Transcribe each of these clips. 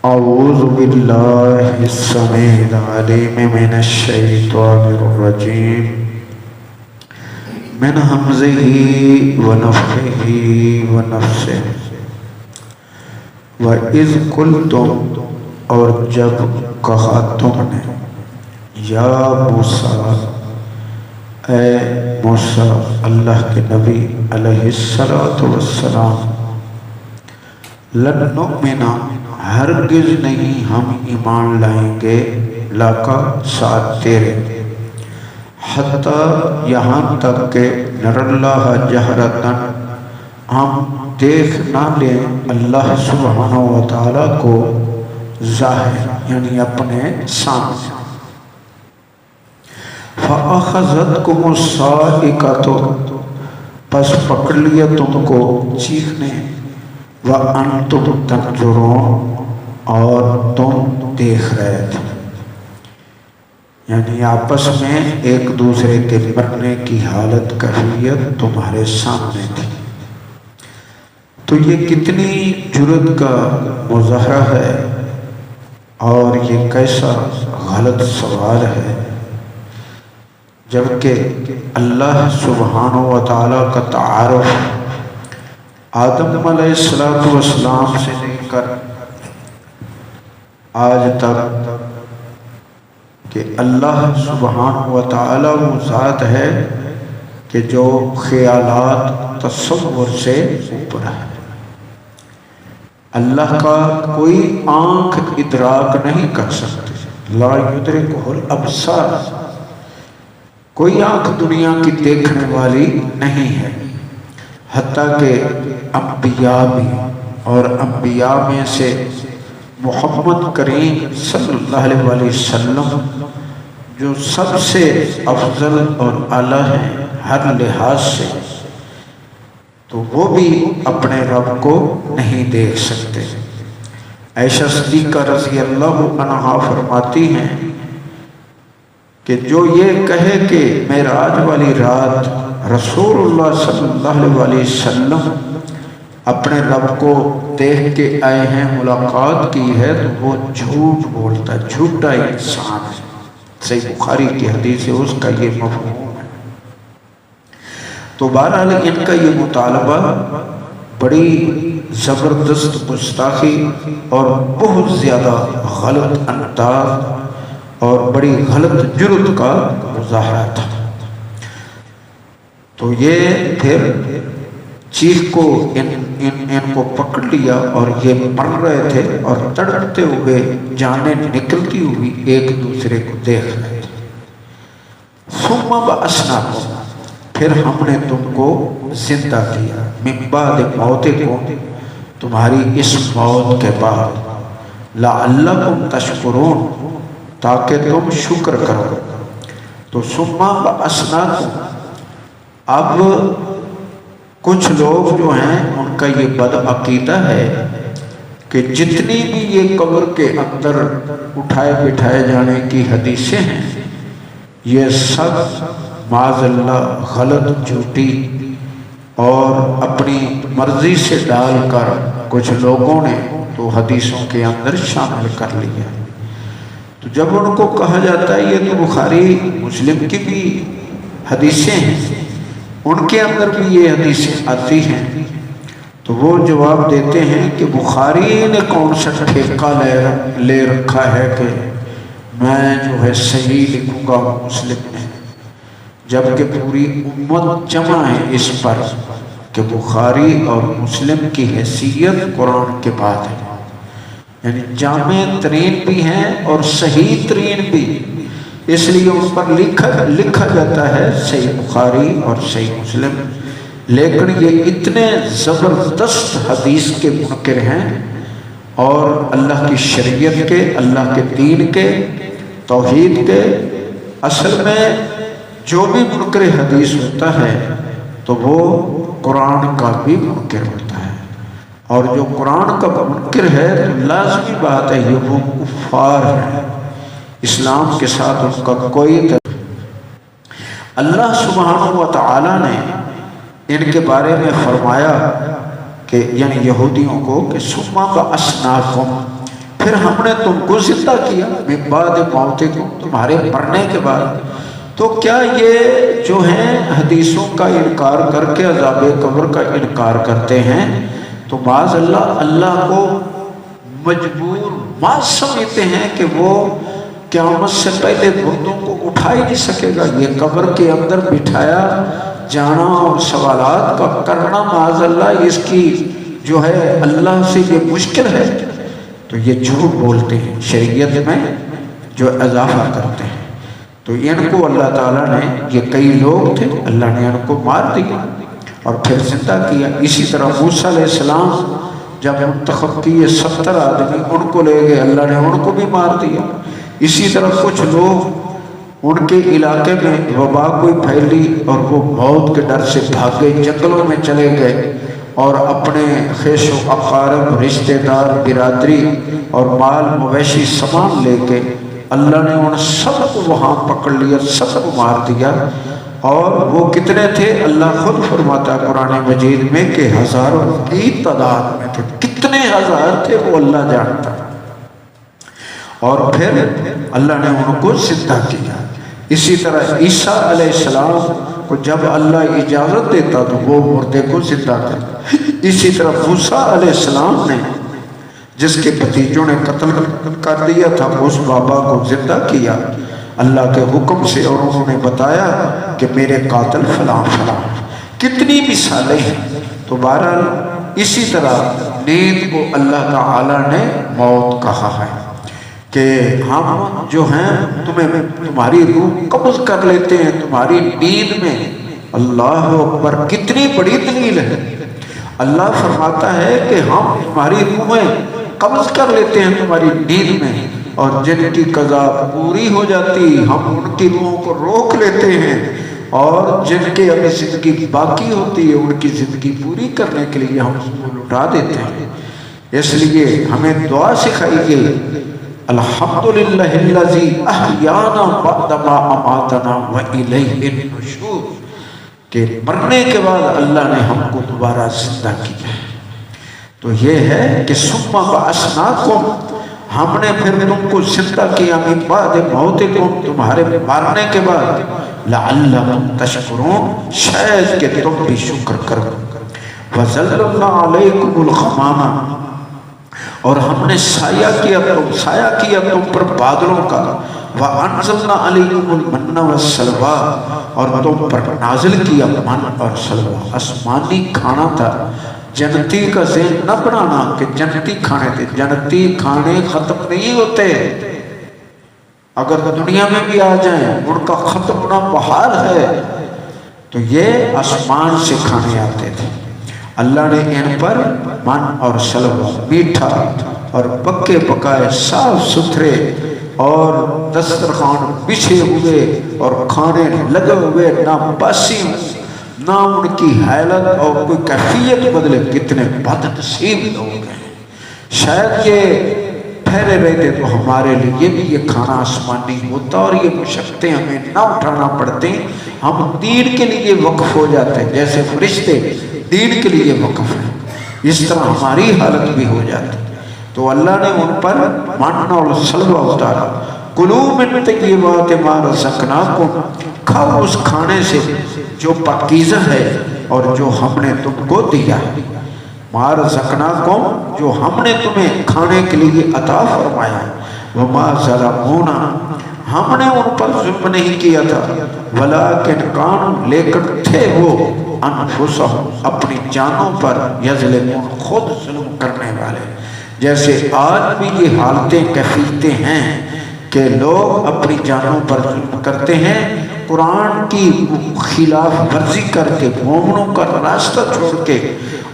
اعوذ باللہ السمیع العلیم من الشیطان الرجیم من ہمزہ ونفخہ ونفثہ وَإِذْ قُلْتُمْ اور جب کہا تم نے یا موسیٰ اے موسیٰ اللہ کے نبی علیہ السلام لن نؤمن ہرگز نہیں ہم ایمان لائیں گے لاکا ساتھ تیرے حتیٰ یہاں تک کہ نر اللہ جہرتاً ہم دیکھ نہ لیں اللہ سبحانہ و تعالیٰ کو ظاہر یعنی اپنے سامنے فَأَخَذَتْكُمُ الصَّاعِقَةُ پس پکڑ لیا تم کو چیخنے وَأَنْتُمْ تَنْظُرُونَ اور تم دیکھ رہے تھے یعنی آپس میں ایک دوسرے کے مرنے کی حالت کیفیت تمہارے سامنے تھی۔ تو یہ کتنی جرأت کا مظاہرہ ہے اور یہ کیسا غلط سوال ہے، جبکہ اللہ سبحانہ و تعالیٰ کا تعارف آدم علیہ السلام سے لے کر آج تک کہ اللہ سبحانہ و تعالیٰ وہ ذات ہے کہ جو خیالات تصور سے اوپر ہے۔ اللہ کا کوئی آنکھ ادراک نہیں کر سکتی، لا یدرکہ الابصار، کوئی آنکھ دنیا کی دیکھنے والی نہیں ہے، حتیٰ کہ انبیاء بھی اور انبیاء میں سے محمد کریم صلی اللہ علیہ وسلم جو سب سے افضل اور اعلیٰ ہیں ہر لحاظ سے، تو وہ بھی اپنے رب کو نہیں دیکھ سکتے۔ عائشہ صدیقہ رضی اللہ عنہا فرماتی ہیں کہ جو یہ کہے کہ معراج والی رات رسول اللہ صلی اللہ علیہ وسلم اپنے رب کو دیکھ کے آئے ہیں، ملاقات کی ہے، تو وہ جھوٹ بولتا ہے، جھوٹا انسان ہے۔ صحیح بخاری کی حدیث ہے، اس کا یہ مفہوم ہے۔ تو بہرحال ان کا یہ مطالبہ بڑی زبردست گستاخی اور بہت زیادہ غلط انداز اور بڑی غلط جرأت کا مظاہرہ تھا۔ تو یہ پھر چیخ کو ان کو پکڑ لیا اور یہ مر رہے تھے اور تڑپتے ہوئے جانیں نکلتی ہوئی ایک دوسرے کو دیکھ رہے تھے۔ ثم بَعَثْنَاكُمْ پھر ہم نے تم کو زندہ کیا، من بعد موتکم تمہاری اس موت کے بعد، لعلکم تشکرون تاکہ تم شکر کرو۔ تو ثم بَعَثْنَاكُمْ اب کچھ لوگ جو ہیں ان کا یہ بد عقیدہ ہے کہ جتنی بھی یہ قبر کے اندر اٹھائے بٹھائے جانے کی حدیثیں ہیں یہ سب معاذ اللہ غلط، جھوٹی اور اپنی مرضی سے ڈال کر کچھ لوگوں نے تو حدیثوں کے اندر شامل کر لیا۔ تو جب ان کو کہا جاتا ہے یہ تو بخاری مسلم کی بھی حدیثیں ہیں، ان کے اندر بھی یہ حدیثیں آتی ہیں، تو وہ جواب دیتے ہیں کہ بخاری نے کون سا ٹھیکہ لے رکھا ہے کہ میں جو ہے صحیح لکھوں گا مسلم میں، جبکہ پوری امت جمع ہے اس پر کہ بخاری اور مسلم کی حیثیت قرآن کے بعد ہے، یعنی جامع ترین بھی ہیں اور صحیح ترین بھی، اس لیے ان پر لکھا جاتا ہے صحیح بخاری اور صحیح مسلم، لیکن یہ اتنے زبردست حدیث کے منکر ہیں اور اللہ کی شریعت کے، اللہ کے دین کے، توحید کے۔ اصل میں جو بھی منکر حدیث ہوتا ہے تو وہ قرآن کا بھی منکر ہوتا ہے، اور جو قرآن کا منکر ہے تو لازمی بات ہے یہ وہ کفار ہے، اسلام کے ساتھ ان کا کوئی اللہ سبحانہ و تعالیٰ نے ان کے بارے میں فرمایا کہ یعنی یہودیوں کو کہ ثم بَعَثْنَاكُمْ پھر ہم نے تم کو زندہ کیا من بعد موتکم، تمہارے مرنے کے بعد۔ تو کیا یہ جو ہیں حدیثوں کا انکار کر کے عذاب قبر کا انکار کرتے ہیں تو معاذ اللہ اللہ کو مجبور ما سمجھتے ہیں کہ وہ قیامت سے پہلے مردوں کو اٹھا ہی نہیں سکے گا؟ یہ قبر کے اندر بٹھایا جانا اور سوالات کا کرنا معاذ اللہ اس کی جو ہے اللہ سے یہ مشکل ہے۔ تو یہ جھوٹ بولتے ہیں، شریعت میں جو اضافہ کرتے ہیں۔ تو ان کو اللہ تعالیٰ نے، یہ کئی لوگ تھے، اللہ نے ان کو مار دیا اور پھر زندہ کیا۔ اسی طرح موسیٰ علیہ السلام جب منتخب کیے 70 آدمی، ان کو لے گئے، اللہ نے ان کو بھی مار دیا۔ اسی طرح کچھ لوگ ان کے علاقے میں وبا کوئی پھیلی اور وہ موت کے ڈر سے بھاگے، جنگلوں میں چلے گئے اور اپنے خیش و اقارب، رشتہ دار، برادری اور مال مویشی سامان لے کے اللہ نے ان سب کو وہاں پکڑ لیا، سب کو مار دیا۔ اور وہ کتنے تھے؟ اللہ خود فرماتا ہے قرآن مجید میں کہ ہزاروں کی تعداد میں تھے۔ کتنے ہزار تھے وہ اللہ جانتا۔ اور پھر اللہ نے ان کو زندہ کیا۔ اسی طرح عیسیٰ علیہ السلام کو جب اللہ اجازت دیتا تو وہ مردے کو زندہ کرتا۔ اسی طرح موسیٰ علیہ السلام نے جس کے بھتیجوں نے قتل کر دیا تھا اس بابا کو زندہ کیا اللہ کے حکم سے، اور انہوں نے بتایا کہ میرے قاتل فلاں فلاں۔ کتنی مثالیں ہیں۔ تو بہرحال اسی طرح نیند کو اللہ تعالی نے موت کہا ہے کہ ہم جو ہیں تمہاری روح قبض کر لیتے ہیں تمہاری نیند میں۔ اللہ اکبر، کتنی بڑی دلیل ہے۔ اللہ فرماتا ہے کہ ہم تمہاری روحیں قبض کر لیتے ہیں تمہاری نیند میں، اور جن کی قضا پوری ہو جاتی ہم ان کی روحوں کو روک لیتے ہیں، اور جن کے ابھی زندگی باقی ہوتی ہے ان کی زندگی پوری کرنے کے لیے ہم اس کو لٹا دیتے ہیں۔ اس لیے ہمیں دعا سکھائی گئی، الحمدللہ الذی احیانا بعد ما اماتنا والیہ النشور، کہ مرنے کے بعد اللہ نے ہم کو دوبارہ زندہ کیا۔ تو یہ ہے کہ ثم بعثناکم، ہم نے پھر تم کو زندہ کیا من بعد موتکم، تمہارے مرنے کے بعد، لعلکم تشکرون، شاید کہ تم بھی شکر کرو۔ وظللنا علیکم الغمام، اور ہم نے سایہ کیا تم پر بادلوں کا، وانزلنا علیکم المن والسلویٰ، اور تم پر نازل کیا من اور سلویٰ، آسمانی کھانا تھا۔ جنتی کا ذہن نہ بنانا کہ جنتی کھانے تھے، جنتی کھانے ختم نہیں ہوتے، اگر دنیا میں بھی آ جائیں ان کا ختم ہونا بحال ہے۔ تو یہ آسمان سے کھانے آتے تھے، اللہ نے ان پر من اور سلویٰ، میٹھا اور پکے پکائے صاف ستھرے اور دسترخوان بچھے ہوئے اور کھانے لگے ہوئے، نہ باسی نہ ان کی حالت اور کوئی کیفیت بدلے۔ کتنے بد نصیب لوگ ہیں، شاید یہ ٹھہرے رہتے تو ہمارے لیے بھی یہ کھانا آسمانی ہوتا اور یہ مشقتیں ہمیں نہ اٹھانا پڑتے، ہم دین کے لیے وقف ہو جاتے ہیں، جیسے فرشتے دین کے لیے وقف ہیں اس طرح ہماری حالت بھی ہو جاتی۔ تو اللہ نے ان پر من اور سلویٰ اتارا، کلوا من طیبات ما رزقناکم، کھاؤ اس کھانے سے جو پاکیزہ ہے اور جو ہم نے تم کو دیا، ما رزقناکم، جو ہم نے تمہیں کھانے کے لیے عطا فرمایا، وما ظلمونا، ہم نے ان پر ظلم نہیں کیا تھا، ولیکن کانوا، لیکن تھے وہ، انفسہم، اپنی جانوں پر، یظلمون، خود ظلم کرنے والے۔ جیسے آج بھی یہ حالتیں کیفیتیں ہیں کہ لوگ اپنی جانوں پر ظلم کرتے ہیں، قرآن کی خلاف ورزی کر کے، مومنوں کا راستہ چھوڑ کے،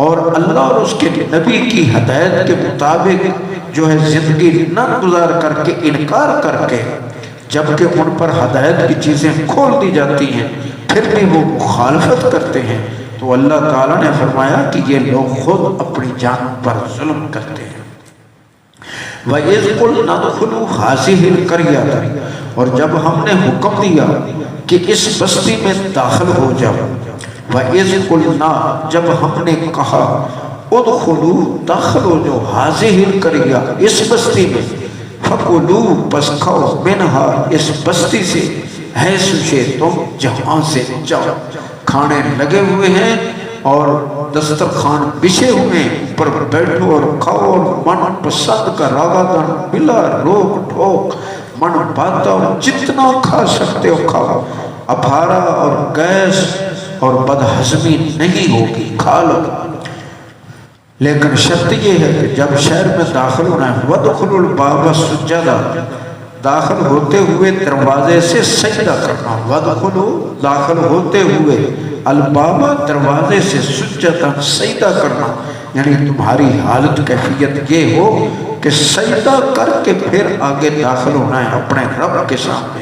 اور اللہ اور اس کے نبی کی ہدایت کے مطابق جو ہے زندگی نہ گزار کر کے، انکار کر کے، جبکہ ان پر ہدایت کی چیزیں کھول دی جاتی ہیں پھر بھی وہ مخالفت کرتے ہیں۔ تو اللہ تعالیٰ نے فرمایا کہ یہ لوگ خود اپنی جانوں پر ظلم کرتے ہیں۔ وَإِذْ قُلْنَا ادْخُلُوا هَٰذِهِ الْقَرْيَةَ، اور جب ہم نے حکم دیا کہ اس بستی میں داخل ہو جاؤ، وَإِذْ قُلْنَا، جب ہم نے کہا، ادخلو داخلو جو حاضر کریا اس بستی میں، فکلو پس کھاؤ منہا اس بستی سے، ہے سوچے تم جہاں سے جاؤ۔ کھانے لگے ہوئے ہیں اور دسترخوان بچھے ہوئے ہیں، پر بیٹھو اور کھاؤ اور من پسند کا راغدن بلا روک ٹھوک من باتا اور جتنا کھا سکتے ہو کھاؤ، اپھارا اور گیس اور بدہضمی نہیں ہوگی، کھا لو۔ لیکن شرط یہ ہے کہ جب شہر میں داخل ہونا ہے، وَدْخُلُوا الْبَابَ سُجَّدًا، داخل ہوتے ہوئے دروازے سے سجدہ کرنا، وَدْخُلُوا داخل ہوتے ہوئے، البابا دروازے سے سجدًا سجدہ کرنا، یعنی تمہاری حالت کیفیت یہ ہو کہ سجدہ کر کے پھر آگے داخل ہونا ہے اپنے رب کے سامنے۔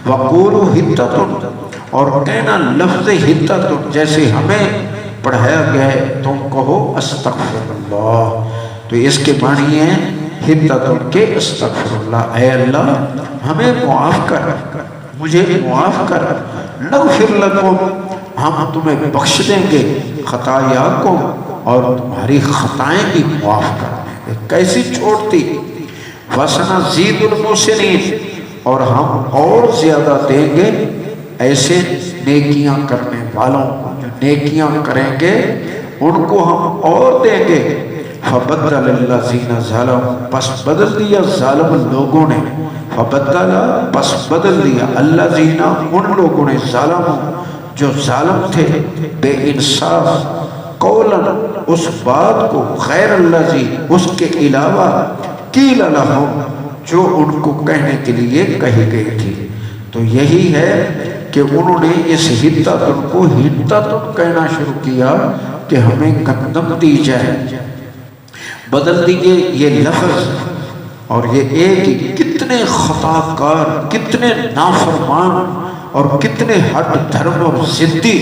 وَقُولُوا حِطَّةٌ، اور کہنا لفظ حِطَّةٌ جیسے ہمیں پڑھایا گیا ہے، تم کہو استغفر اللہ، تو اس کے معنی ہے حِطَّةٌ کے استغفر اللہ، اے اللہ ہمیں معاف کر، مجھے معاف کر، نغفر لکم، ہم تمہیں بخش دیں گے، خطایاکم، اور تمہاری خطائیں بھی معاف کر دیں گے۔ کیسی چھوڑتی، وَسَنَزِيدُ الْمُحْسِنِينَ، اور ہم اور زیادہ دیں گے ایسے نیکیاں کرنے والوں کو، جو نیکیاں کریں گے ان کو ہم اور دیں گے۔ فَبَدَّلَ الَّذِينَ ظَلَمُوا، پس بدل دیا ظالم لوگوں نے، فَبَدَّلَ پس بدل دیا الَّذِينَ ان لوگوں نے، ظالموا جو ظالم تھے، بے انصاف، قولاً اس بات کو، غیر الذی اس کے علاوہ، قیل لہم جو ان کو کہنے کے لیے کہی گئی تھی۔ تو یہی ہے کہ انہوں نے اس حِطَّةٌ کو حِطَّةٌ کہنا شروع کیا کہ ہمیں گندم دی جائے، بدل دیجئے یہ لفظ، اور یہ ایک ہی، کتنے خطا کار، کتنے نافرمان اور کتنے ہٹ دھرم اور ضدی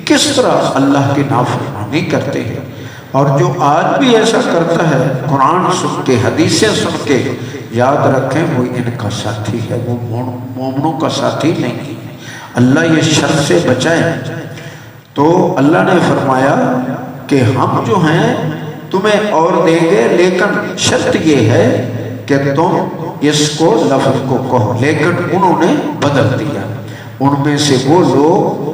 کس طرح اللہ کی نافرمانی کرتے ہیں، اور جو آج بھی ایسا کرتا ہے قرآن سن کے، حدیثیں سن کے، یاد رکھیں وہ ان کا ساتھی ہے، وہ مومنوں کا ساتھی نہیں ہے۔ اللہ یہ شر سے بچائے۔ تو اللہ نے فرمایا کہ ہم جو ہیں تمہیں اور دیں گے، لیکن شرط یہ ہے کہ تم اس کو لفظ کو کہو، لیکن انہوں نے بدل دیا۔ ان میں سے وہ لوگ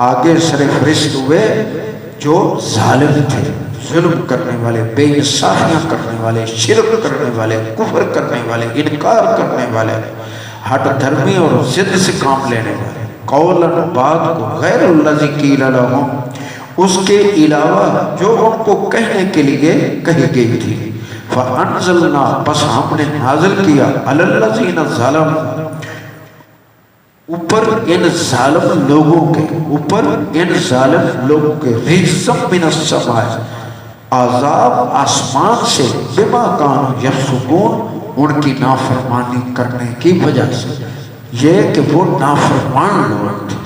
آگے سرفرست ہوئے جو ظالم تھے، ظلم کرنے والے، بے انصافیاں کرنے والے، شرک کرنے والے، کفر کرنے والے، انکار کرنے والے، ہٹ دھرمی اور ضد سے کام لینے والے، قولاً بات کو، غیر الذی قیل لہم اس کے علاوہ جو ان کو کہنے کے لیے کہی گئی تھی۔ فَأَنزَلْنَا پس ہم نے نازل کیا، عَلَى الَّذِينَ ظَلَمُوا اوپر ان ظالم لوگوں کے، اوپر ان ظالم لوگوں کے، رِجْزًا مِنَ السَّمَاءِ عذاب آسمان سے، بِمَا كَانُوا يَفْسُقُونَ ان کی نافرمانی کرنے کی وجہ سے، یہ کہ وہ نافرمان لوگ تھے۔